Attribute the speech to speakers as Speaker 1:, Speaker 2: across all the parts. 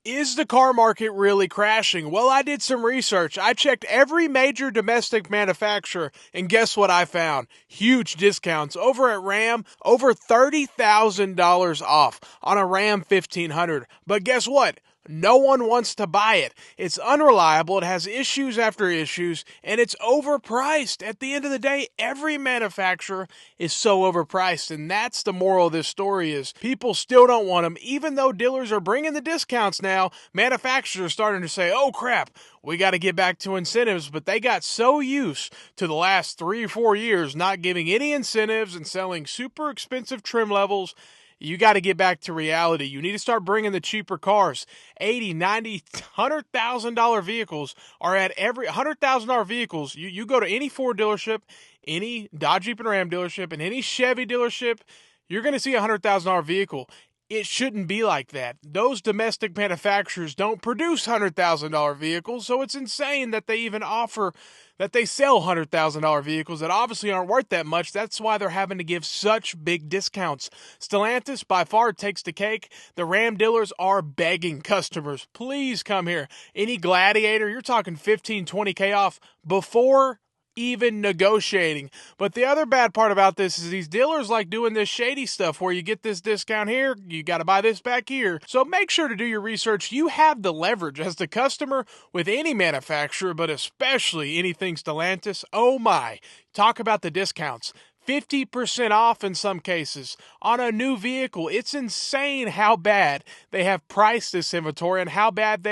Speaker 1: Is the car market really crashing? Well, I did some research. I checked every major domestic manufacturer, and guess what I found? Huge discounts. Over at Ram, over $30,000 off on a Ram 1500. But guess what? No one wants to buy it. It's unreliable, it has issues after issues, and it's overpriced. At the end of the day, every manufacturer is so overpriced, and that's the moral of this story is people still don't want them. Even though dealers are bringing the discounts now, manufacturers are starting to say, oh crap, we got to get back to incentives, but they got so used to the last 3 or 4 years not giving any incentives and selling super expensive trim levels. You got to get back to reality. You need to start bringing the cheaper cars. $80,000, $90,000, $100,000 vehicles are at every $100,000 vehicles. You go to any Ford dealership, any Dodge Jeep and Ram dealership, and any Chevy dealership, you're going to see a $100,000 vehicle. It shouldn't be like that. Those domestic manufacturers don't produce $100,000 vehicles, so it's insane that they even offer that they sell $100,000 vehicles that obviously aren't worth that much. That's why they're having to give such big discounts. Stellantis by far takes the cake. The Ram dealers are begging customers, please come here. Any Gladiator, you're talking 15, 20K off before even negotiating. But the other bad part about this is these dealers like doing this shady stuff where you get this discount here, you got to buy this back here. So make sure to do your research. You have the leverage as the customer with any manufacturer, but especially anything Stellantis. Oh my, talk about the discounts. 50% off in some cases on a new vehicle. It's insane how bad they have priced this inventory and how bad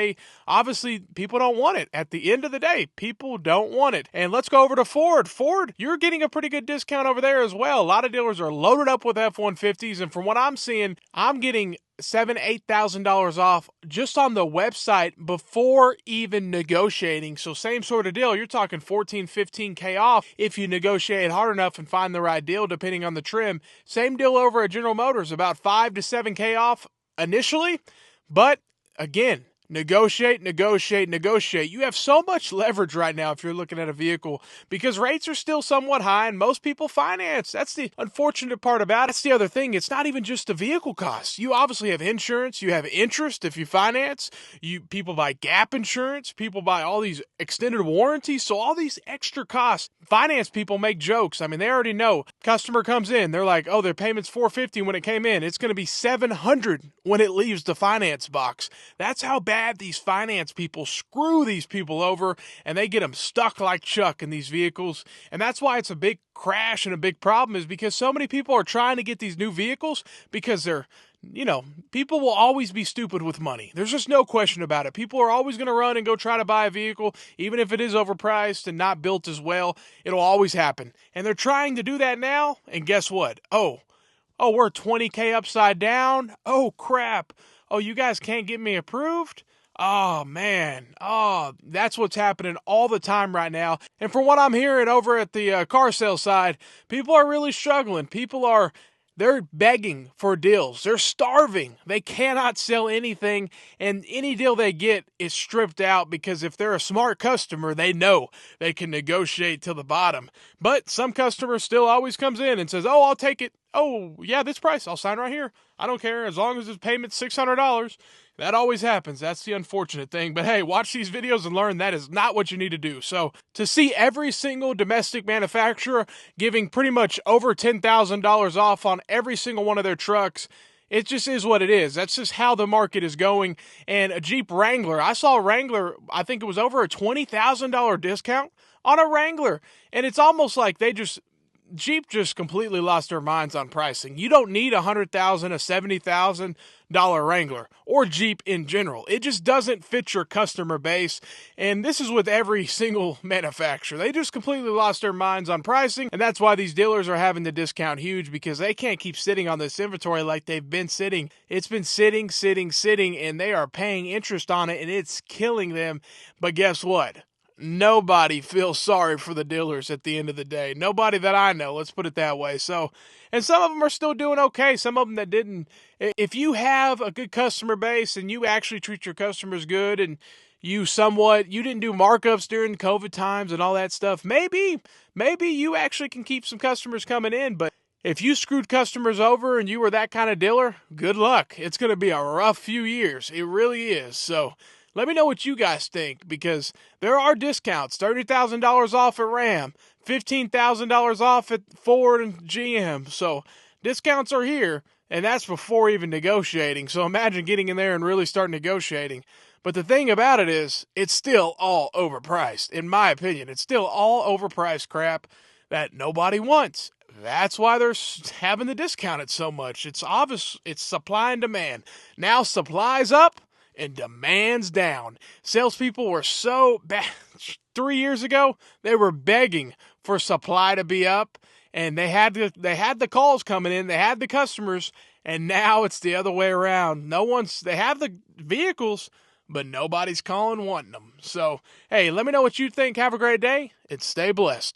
Speaker 1: obviously people don't want it. At the end of the day, people don't want it. And let's go over to Ford. Ford, you're getting a pretty good discount over there as well. A lot of dealers are loaded up with F-150s, and from what I'm seeing, I'm getting $7,000-$8,000 off just on the website before even negotiating. So same sort of deal. You're talking 14, 15K off if you negotiate hard enough and find the right deal depending on the trim. Same deal over at General Motors, about 5 to 7K off initially, but again, negotiate. You have so much leverage right now if you're looking at a vehicle because rates are still somewhat high and most people finance. That's the unfortunate part about it. That's the other thing. It's not even just the vehicle costs. You obviously have insurance. You have interest if you finance. People buy gap insurance. People buy all these extended warranties. So all these extra costs, finance people make jokes. I mean, they already know. Customer comes in. They're like, oh, their payment's $450 when it came in. It's going to be $700 when it leaves the finance box. That's how bad these finance people screw these people over, and they get them stuck like Chuck in these vehicles. And that's why it's a big crash and a big problem is because so many people are trying to get these new vehicles because people will always be stupid with money. There's just no question about it. People are always going to run and go try to buy a vehicle, even if it is overpriced and not built as well. It'll always happen. And they're trying to do that now, and guess what? Oh, we're 20K upside down? Oh, crap. Oh, you guys can't get me approved? Oh, man. Oh, that's what's happening all the time right now. And from what I'm hearing over at the car sale side, people are really struggling. They're begging for deals. They're starving. They cannot sell anything, and any deal they get is stripped out because if they're a smart customer, they know they can negotiate to the bottom. But some customer still always comes in and says, oh, I'll take it. Oh, yeah, this price. I'll sign right here. I don't care as long as this payment's $600. That always happens. That's the unfortunate thing. But hey, watch these videos and learn that is not what you need to do. So to see every single domestic manufacturer giving pretty much over $10,000 off on every single one of their trucks, it just is what it is. That's just how the market is going. And a Jeep Wrangler, I saw a Wrangler, I think it was over a $20,000 discount on a Wrangler. And it's almost like Jeep just completely lost their minds on pricing. You don't need $100,000, a $70,000 Wrangler, or Jeep in general. It just doesn't fit your customer base, and this is with every single manufacturer. They just completely lost their minds on pricing, and that's why these dealers are having to discount huge because they can't keep sitting on this inventory like they've been sitting. It's been sitting, and they are paying interest on it, and it's killing them. But guess what? Nobody feels sorry for the dealers at the end of the day. Nobody that I know, let's put it that way. So, and some of them are still doing okay. Some of them that didn't. If you have a good customer base and you actually treat your customers good and you didn't do markups during COVID times and all that stuff, maybe you actually can keep some customers coming in. But If you screwed customers over and you were that kind of dealer, good luck. It's going to be a rough few years. It really is. So let me know what you guys think, because there are discounts. $30,000 off at Ram, $15,000 off at Ford and GM. So discounts are here, and that's before even negotiating. So imagine getting in there and really start negotiating. But the thing about it is, it's still all overpriced. In my opinion, it's still all overpriced crap that nobody wants. That's why they're having the discounted so much. It's obvious. It's supply and demand. Now supply's up and demand's down. Salespeople were so bad. 3 years ago, they were begging for supply to be up, and they had the calls coming in. They had the customers, and now it's the other way around. They have the vehicles, but nobody's calling wanting them. So, hey, let me know what you think. Have a great day, and stay blessed.